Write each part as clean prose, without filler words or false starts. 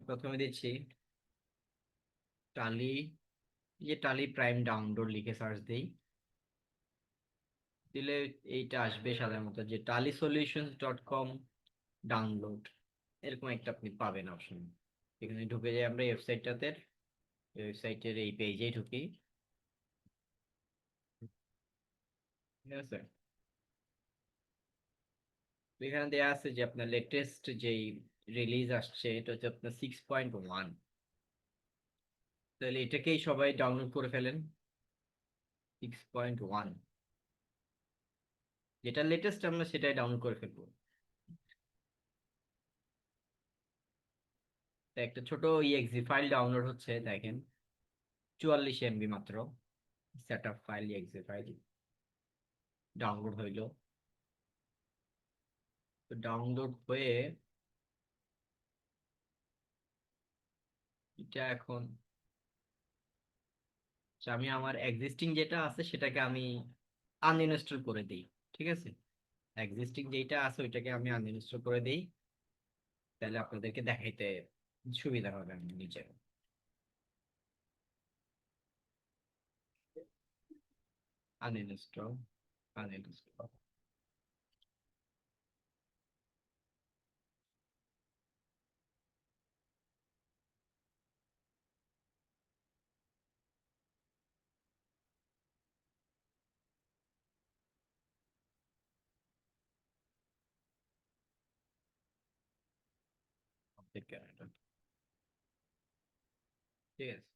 প্রথমে দিচ্ছি টালি, টালি প্রাইম ডাউনলোড লিখে সার্চ দিই, দিলে এইটা আসবে সাধারণত যে tally-solutions.com ডাউনলোড, এরকম একটা আপনি পাবেন অপশন। এখানে ঢুকে যাই আমরা ওয়েবসাইটটাতে, ওয়েবসাইটের এই পেজে ঢুকি। ঠিক আছে, তো এখানে দেওয়া আছে যে আপনার লেটেস্ট যেই রিলিজ আসছে এটা হচ্ছে আপনার 6.1। তাহলে এটাকেই সবাই ডাউনলোড করে ফেলেন। 6.1 যেটা লেটেস্ট আমরা সেটাই ডাউনলোড করে ফেলবো। তো একটা ছোট ইএক্সি ফাইল ডাউনলোড হচ্ছে, দেখেন 44 MB মাত্র। Set up file, exe file download হইলো। তো ডাউনলোড হয়ে এটা এখন আমি আমার এক্সিস্টিং যেটা আছে সেটাকে আমি আনইনস্টল করে দিই। ঠিক আছে, এক্সিস্টিং যেটা আছে ওইটাকে আমি আনইনস্টল করে দিই, তাহলে আপনাদেরকে দেখাইতে সুবিধা হবে। আমি নিচে আনইনস্টল, আনইনস্টল, ঠিক আছে।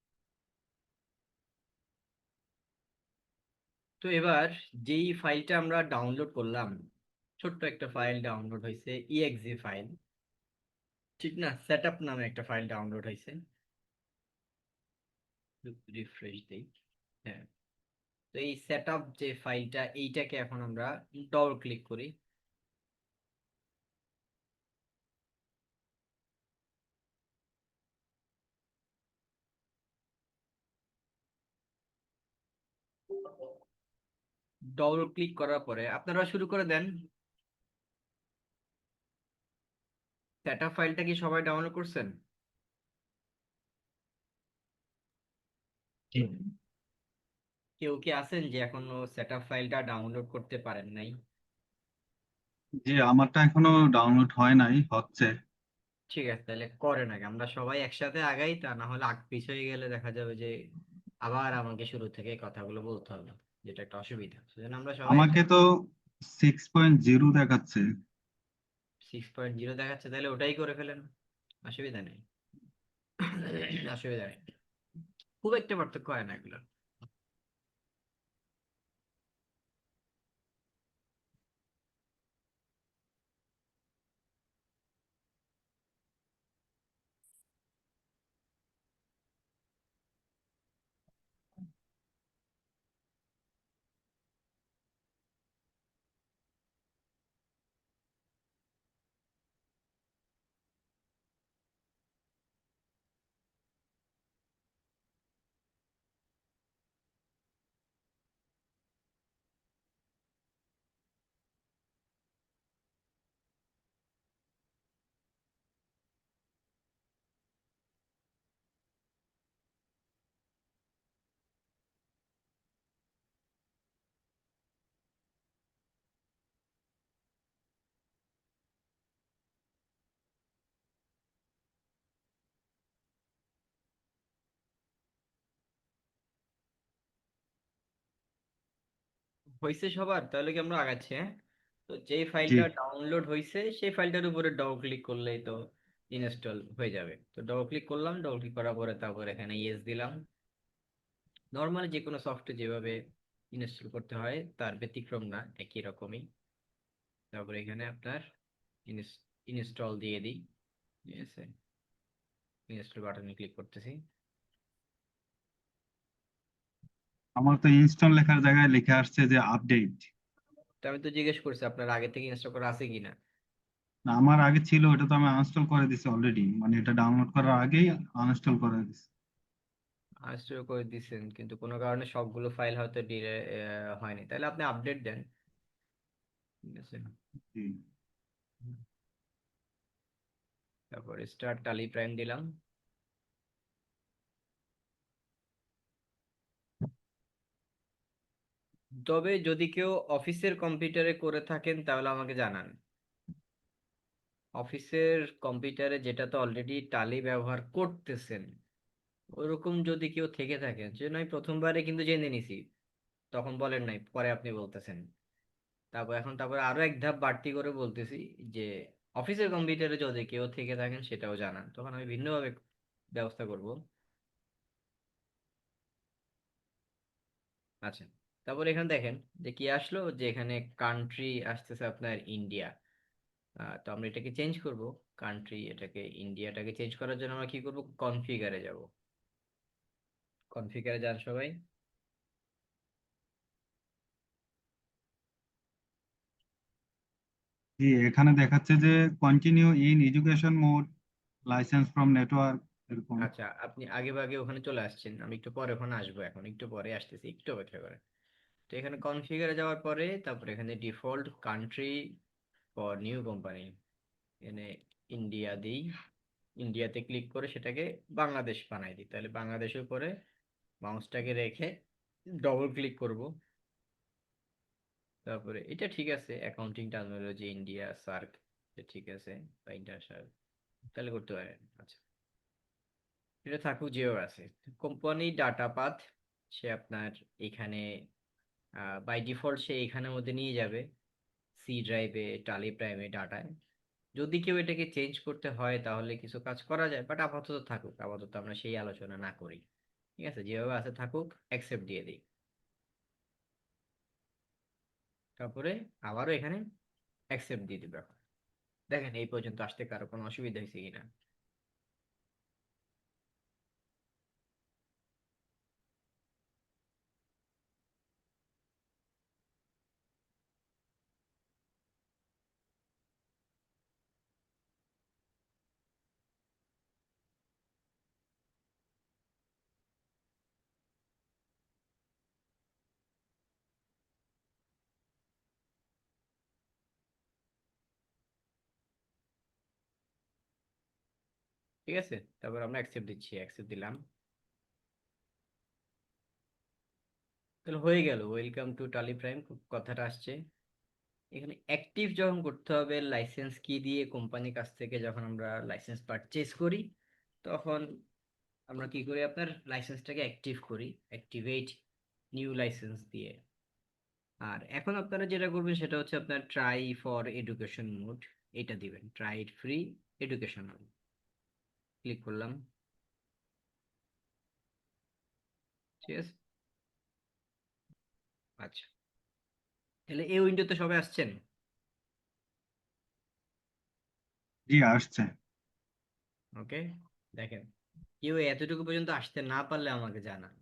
তো এবার যেই ফাইলটা আমরা ডাউনলোড করলাম, ছোট্ট একটা ফাইল ডাউনলোড হয়েছে, ইএক্সি ফাইল, ঠিক না? সেটআপ নামে একটা ফাইল ডাউনলোড হয়েছে। রিফ্রেশ দেই। হ্যাঁ, তো এই সেটআপ যে ফাইলটা, এইটাকে এখন আমরা ডবল ক্লিক করি। ডবল ক্লিক করার পরে আপনারা শুরু করে দেন। সেটআপ ফাইলটা কি সবাই ডাউনলোড করছেন? কেউ কি আছেন যে এখনো সেটআপ ফাইলটা ডাউনলোড করতে পারেন নাই? জি, আমারটা এখনো ডাউনলোড হয় নাই, হচ্ছে। ঠিক আছে, তাহলে করেন আগে, আমরা সবাই একসাথে আগাই, তা না হলে আগ পিছ হয়ে গেলে দেখা যাবে যে আবার আমাকে শুরু থেকে কথাগুলো বলতে হবে, যেটা একটা অসুবিধা। সেজন্য আমরা সবাই আমাকে একসাথে। তো 6.0 দেখাচ্ছে। 6.0 দেখাচ্ছে, তাহলে ওটাই করে ফেলেন, অসুবিধা নেই। অসুবিধা নেই, খুব একটা পার্থক্য হয় না এগুলো। হয়েছে সবার? তাহলে কি আমরা আগাচ্ছি? হ্যাঁ, তো যেই জি, ফাইলটা ডাউনলোড হয়েছে সেই ফাইলটার উপরে ডবল ক্লিক করলেই তো ইনস্টল হয়ে যাবে। তো ডবল ক্লিক করলাম, ডবল ক্লিক করার পরে তারপর এখানে ইয়েস দিলাম। নর্মালি যে কোনো সফটওয়্যার যেভাবে ইনস্টল করতে হয় তার ব্যতিক্রম না, একই রকমই। তারপরে এখানে আপনার ইনস্টল দিয়ে দিই। ঠিক আছে, ইনস্টল বাটনে ক্লিক করতেছি। আমার তো ইনস্টল লেখার জায়গায় লিখে আসছে যে আপডেট। তো আমি তো জিজ্ঞেস করছি আপনার আগে থেকে ইনস্টল করা আছে কিনা। আমার আগে ছিল, এটা তো আমি আনইনস্টল করে দিছি অলরেডি, মানে এটা ডাউনলোড করার আগেই আনইনস্টল করে দিছি। ইনস্টল করে দিয়েছেন, কিন্তু কোনো কারণে সবগুলো ফাইল হয়তো ডিলে হয়নি, তাহলে আপনি আপডেট দেন। ঠিক আছে, জি। তারপর স্টার্ট টালি প্রাইম দিলাম। তবে যদি কেউ অফিসের কম্পিউটারে করে থাকেন তাহলে আমাকে জানান। অফিসের কম্পিউটারে যেটা তো অলরেডি টালি ব্যবহার করতেছেন, ওরকম যদি কেউ থেকে থাকেন, যে নয় প্রথমবারে কিন্তু জেনে নিছি, তখন বলেন নাই, পরে আপনি বলতেছেন। তারপর আরো এক ধাপ বাড়তি করে বলতেছি যে অফিসের কম্পিউটারে যদি কেউ থেকে থাকেন সেটাও জানান, তখন আমি ভিন্নভাবে ব্যবস্থা করব। আচ্ছা, তারপর এখানে দেখেন যে কি আসলো, যে এখানে কান্ট্রি আসতেছে আপনার ইন্ডিয়া। তো আমরা এটাকে চেঞ্জ করব, কান্ট্রি এটাকে ইন্ডিয়াটাকে চেঞ্জ করার জন্য আমরা কি করব, কনফিগারে যাব। কনফিগারে যান সবাই। জি, এখানে দেখাচ্ছে যে continue in education mode, licence from network, এরকম। আচ্ছা, আপনি আগে ভাগে ওখানে চলে আসছেন, আমি একটু পরে ওখানে আসবো, এখন একটু পরে আসতেছি, একটু অপেক্ষা করে। তো এখানে কনফিগারে যাওয়ার পরে তারপর এখানে default country for new company, এখানে ইন্ডিয়া দিই। ইন্ডিয়াতে ক্লিক করে সেটাকে বাংলাদেশ বানাই দিই, তাহলে বাংলাদেশের উপরে মাউসটাকে রেখে ডবল ক্লিক করব। তারপরে এটা ঠিক আছে, অ্যাকাউন্টিং টার্মিনোলজি ইন্ডিয়া সার্ক, ঠিক আছে, বা ইন্টারন্যাশনাল, তাহলে করতে পারেন। আচ্ছা, এটা থাকুক যেও আছে। কোম্পানি ডাটা পাথ সে আপনার এখানে বাই ডিফল্ট সে এখানের মধ্যে নিয়ে যাবে, সি ড্রাইভে, টালি প্রাইমে, ডাটায়। যদি কেউ এটাকে চেঞ্জ করতে হয় তাহলে কিছু কাজ করা যায়, বাট আপাতত থাকুক, আপাতত আমরা সেই আলোচনা না করি। ঠিক আছে, যেভাবে আছে থাকুক, অ্যাকসেপ্ট দিয়ে দিই। তারপরে আবারও এখানে অ্যাকসেপ্ট দিয়ে দিবে। এখন দেখেন এই পর্যন্ত আসতে কারো কোনো অসুবিধা হয়েছে কিনা। ঠিক আছে, তারপর আমরা অ্যাকসেপ্ট দিচ্ছি, অ্যাকসেপ্ট দিলাম। তাহলে হয়ে গেল, ওয়েলকাম টু টালি প্রাইম কথাটা আসছে। এখানে অ্যাক্টিভ যখন করতে হবে লাইসেন্স কি দিয়ে, কোম্পানির কাছ থেকে যখন আমরা লাইসেন্স পারচেজ করি, তখন আমরা কি করি, আপনার লাইসেন্সটাকে অ্যাক্টিভ করি, অ্যাক্টিভেট নিউ লাইসেন্স দিয়ে। আর এখন আপনারা যেটা করবেন সেটা হচ্ছে আপনার ট্রাই ফর এডুকেশন মোড, এটা দিবেন, try it free educational, click করলাম। ঠিক আছে, আচ্ছা, তাহলে এই উইন্ডোতে সবাই আসছেন। জি, আসছে। ওকে, দেখেন কেউ এতটুকু পর্যন্ত আসতে না পারলে আমাকে জানান।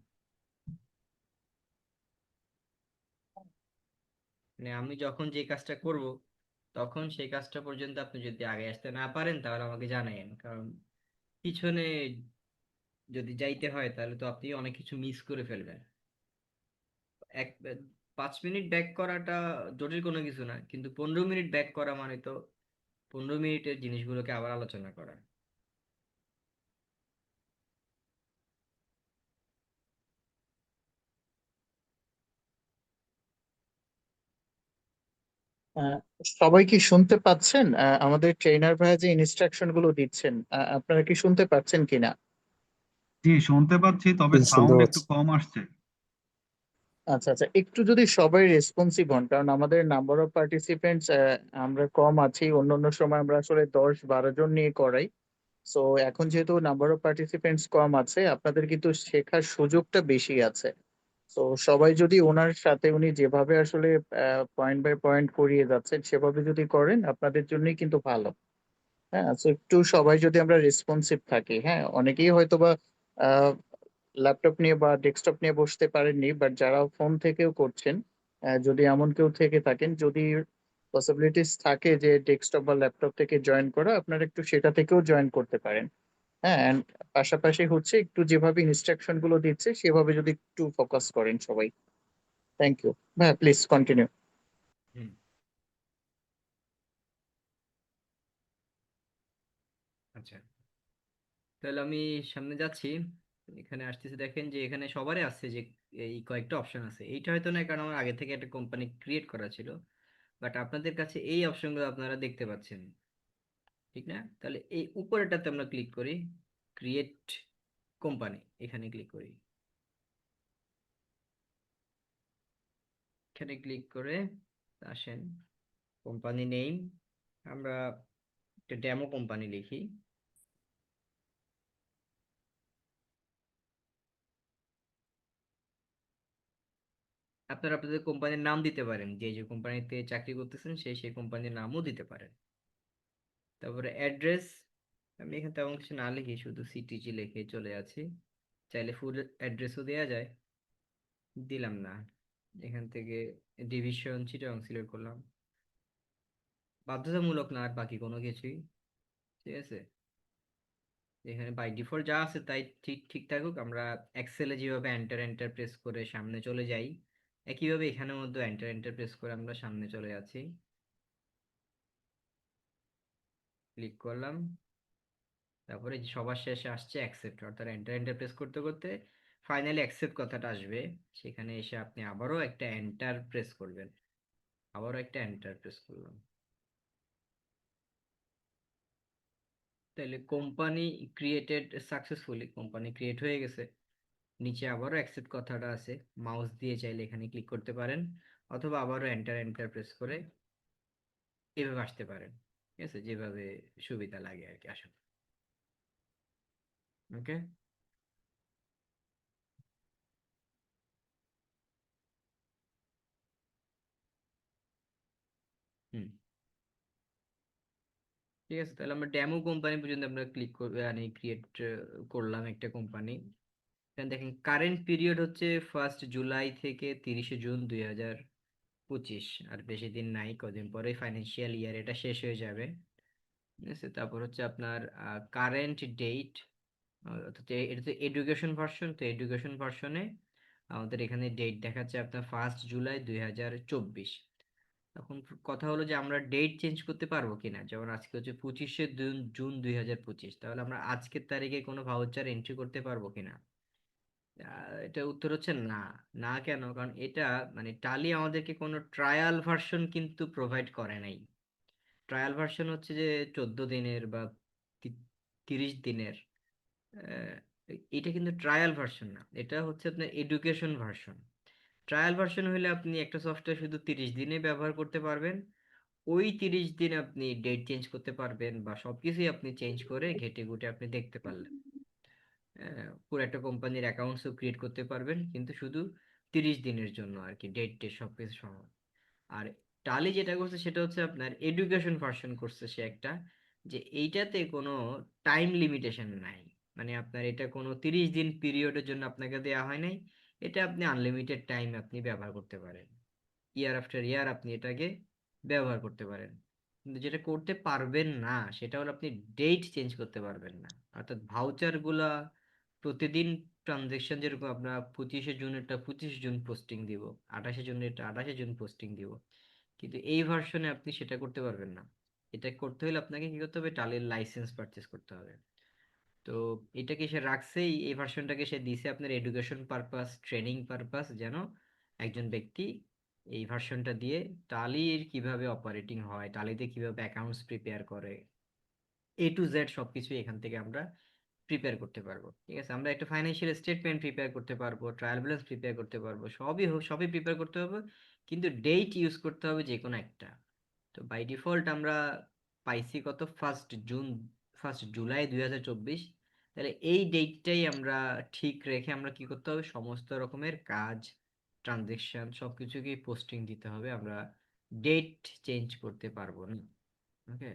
মানে আমি যখন যে কাজটা করব তখন সেই কাজটা পর্যন্ত আপনি যদি আগে আসতে না পারেন তাহলে আমাকে জানাইন, কারণ পিছনে যদি যাইতে হয় তাহলে তো আপনি অনেক কিছু মিস করে ফেলবেন। এক 5 মিনিট ব্যাক করাটা জটিল কোনো কিছু না, কিন্তু 15 মিনিট ব্যাক করা মানে তো 15 মিনিটের জিনিসগুলোকে আবার আলোচনা করা। আহ, সবাই কি শুনতে পাচ্ছেন? আমাদের ট্রেনার ভাইয়া যে ইনস্ট্রাকশন গুলো দিচ্ছেন, আপনারা কি শুনতে পাচ্ছেন কিনা? জি, শুনতে পাচ্ছি, তবে শুনতে সাউন্ড একটু পাচ্ছি। কম আসছে। আচ্ছা আচ্ছা, একটু যদি সবাই রেসপন্সিভ হন, কারণ আমাদের নাম্বার অফ পার্টিসিপেন্টস আমরা কম আছি। অন্য অন্য সময় আমরা আসলে 10-12 জন নিয়ে করাই। সো এখন যেহেতু নাম্বার অফ পার্টিসিপেন্টস কম আছে, আপনাদের কিন্তু শেখার সুযোগটা বেশি আছে। তো সবাই যদি ওনার সাথে উনি যেভাবে আসলে পয়েন্ট বাই পয়েন্ট করিয়ে যাচ্ছেন সেভাবে যদি করেন আপনাদের জন্যই কিন্তু ভালো। হ্যাঁ, তো একটু সবাই যদি আমরা রেসপন্সিভ থাকি। হ্যাঁ, অনেকেই হয়তো বা ল্যাপটপ নিয়ে বা ডেস্কটপ নিয়ে বসতে পারেননি, বাট যারা ফোন থেকেও করছেন, যদি এমন কেউ থেকে থাকেন, যদি পসিবিলিটিস থাকে যে ডেস্কটপ বা ল্যাপটপ থেকে জয়েন করা, আপনারা একটু সেটা থেকেও জয়েন করতে পারেন। হ্যাঁ, and পাশাপাশি হচ্ছে একটু যেভাবে ইনস্ট্রাকশন গুলো দিচ্ছে সেভাবে যদি একটু ফোকাস করেন সবাই। Thank you. হ্যাঁ, প্লিজ কন্টিনিউ। হুম, আচ্ছা, তাহলে আমি সামনে যাচ্ছি, এখানে আসতেছে, দেখেন যে এখানে সবারই আছে যে এই কয়েকটা অপশন আছে। এইটা হয়তো না, কারণ আমার আগে থেকে একটা কোম্পানি ক্রিয়েট করা ছিল, বাট আপনাদের কাছে এই অপশনগুলো আপনারা দেখতে পাচ্ছেন, ঠিক না? তাহলে এই উপরেটাতে আমরা ক্লিক করি, ক্রিয়েট কোম্পানি, এখানে ক্লিক করি। এখানে ক্লিক করে আসেন, কোম্পানি নেম আমরা একটা ডেমো কোম্পানি লিখি। আপনারা আপনাদের কোম্পানির নাম দিতে পারেন, যে যে কোম্পানিতে চাকরি করতেছেন সেই সেই কোম্পানির নামও দিতে পারেন। তারপরে অ্যাড্রেস, আমি এখানে তেমন কিছু না লিখি, শুধু সিটিজি লিখে চলে আছি। চাইলে ফুল অ্যাড্রেসও দেওয়া যায়, দিলাম না। এখান থেকে ডিভিশন চিটাগং সিলেক্ট করলাম, বাধ্যতামূলক না আর বাকি কোনো কিছুই, ঠিক আছে। এখানে বাই ডিফল্ট যা আছে তাই ঠিক ঠিক থাকুক। আমরা এক্সেলে যেভাবে এন্টার এন্টার প্রেস করে সামনে চলে যাই, একইভাবে এখানের মধ্যে এন্টার এন্টার প্রেস করে আমরা সামনে চলে যাচ্ছি। ক্লিক করলাম, তারপরে যে সবার শেষে আসছে অ্যাকসেপ্ট, অর্থাৎ এন্টার এন্টার প্রেস করতে করতে ফাইনালি অ্যাকসেপ্ট কথাটা আসবে। সেখানে এসে আপনি আবারও একটা এন্টার প্রেস করবেন, আবারও একটা এন্টার প্রেস করলাম। তাহলে company created successfully, company create হয়ে গেছে। নিচে আবারও অ্যাকসেপ্ট কথাটা আছে, মাউস দিয়ে চাইলে এখানে ক্লিক করতে পারেন, অথবা আবারও এন্টার এন্টার প্রেস করে এভাবে আসতে পারেন, ঠিক আছে, যেভাবে সুবিধা লাগে আর কি আসলে। ওকে। হুম, ঠিক আছে, তাহলে আমরা ডেমো কোম্পানি পর্যন্ত আমরা ক্লিক করবো, মানে ক্রিয়েট করলাম একটা কোম্পানি। এখানে দেখেন কারেন্ট পিরিয়ড হচ্ছে 1 জুলাই থেকে 30 জুন 2025, আর বেশি দিন নাই, কদিন পরে ফাইন্যান্সিয়াল ইয়ার এটা শেষ হয়ে যাবে, ঠিক আছে। তারপর হচ্ছে আপনার কারেন্ট ডেট, অর্থাৎ এটা তো এডুকেশন ভার্সন, তো এডুকেশন ভার্সনে আমাদের এখানে ডেট দেখাচ্ছে আপনার 1 জুলাই 2024। এখন কথা হলো যে আমরা ডেট চেঞ্জ করতে পারবো কিনা, যেমন আজকে হচ্ছে 25শে জুন 2025, তাহলে আমরা আজকের তারিখে কোনো ভাউচার এন্ট্রি করতে পারবো কিনা? এটা উত্তর হচ্ছে না। না কেন? কারণ এটা মানে টালি আমাদেরকে কোনো ট্রায়াল ভার্সন কিন্তু প্রোভাইড করে নাই। ট্রায়াল ভার্সন হচ্ছে যে 14 দিনের বা 30 দিনের, আহ, এটা কিন্তু ট্রায়াল ভার্সন না, এটা হচ্ছে আপনার এডুকেশন ভার্সন। ট্রায়াল ভার্সন হলে আপনি একটা সফটওয়্যার শুধু 30 দিনে ব্যবহার করতে পারবেন, ওই 30 দিন আপনি ডেট চেঞ্জ করতে পারবেন, বা সবকিছুই আপনি চেঞ্জ করে ঘেটে ঘুটে আপনি দেখতে পারলেন। পুরো একটা কোম্পানির অ্যাকাউন্টসও ক্রিয়েট করতে পারবেন, কিন্তু শুধু 30 দিনের জন্য আর কি, ডেট টেট সবকিছু সহ। আর টালি যেটা করছে সেটা হচ্ছে আপনার এডুকেশন ভার্সন করছে সে একটা, যে এইটাতে কোনো টাইম লিমিটেশন নাই, মানে আপনার এটা কোনো 30 দিন পিরিয়ডের জন্য আপনাকে দেওয়া হয় নাই, এটা আপনি আনলিমিটেড টাইম আপনি ব্যবহার করতে পারেন, ইয়ার আফটার ইয়ার আপনি এটাকে ব্যবহার করতে পারেন। কিন্তু যেটা করতে পারবেন না সেটা হলো আপনি ডেট চেঞ্জ করতে পারবেন না, অর্থাৎ ভাউচার গুলা প্রতিদিন ট্রানজেকশন, যেরকম আমরা 25শে জুন এটা 25 জুন পোস্টিং দিব, 28শে জুন এটা 28শে জুন পোস্টিং দিব, কিন্তু এই ভার্সনে আপনি সেটা করতে পারবেন না। এটা করতে হলে আপনাকে কি করতে হবে, টালির লাইসেন্স পারচেজ করতে হবে। তো এটাকে সে রাখছেই, এই ভার্সনটাকে সে দিছে আপনার এডুকেশন পারপাস, ট্রেনিং পারপাস, যেন একজন ব্যক্তি এই ভার্সনটা দিয়ে টালির কিভাবে অপারেটিং হয়, টালিতে কিভাবে অ্যাকাউন্টস প্রিপেয়ার করে, A to Z সবকিছু এখান থেকে আমরা প্রিপেয়ার করতে পারবো, ঠিক আছে। আমরা একটা ফাইন্যান্সিয়াল স্টেটমেন্ট প্রিপেয়ার করতে পারবো, ট্রায়াল ব্যালেন্স প্রিপেয়ার করতে পারবো, সবই হোক, সবই প্রিপেয়ার করতে হবে, কিন্তু ডেট ইউজ করতে হবে যে কোনো একটা। তো বাই ডিফল্ট আমরা পাইছি কত, 1 জুন, 1 জুলাই 2024। তাহলে এই ডেটটাই আমরা ঠিক রেখে আমরা কি করতে হবে, সমস্ত রকমের কাজ, ট্রানজেকশন সবকিছুকেই পোস্টিং দিতে হবে, আমরা ডেট চেঞ্জ করতে পারবো না। ওকে।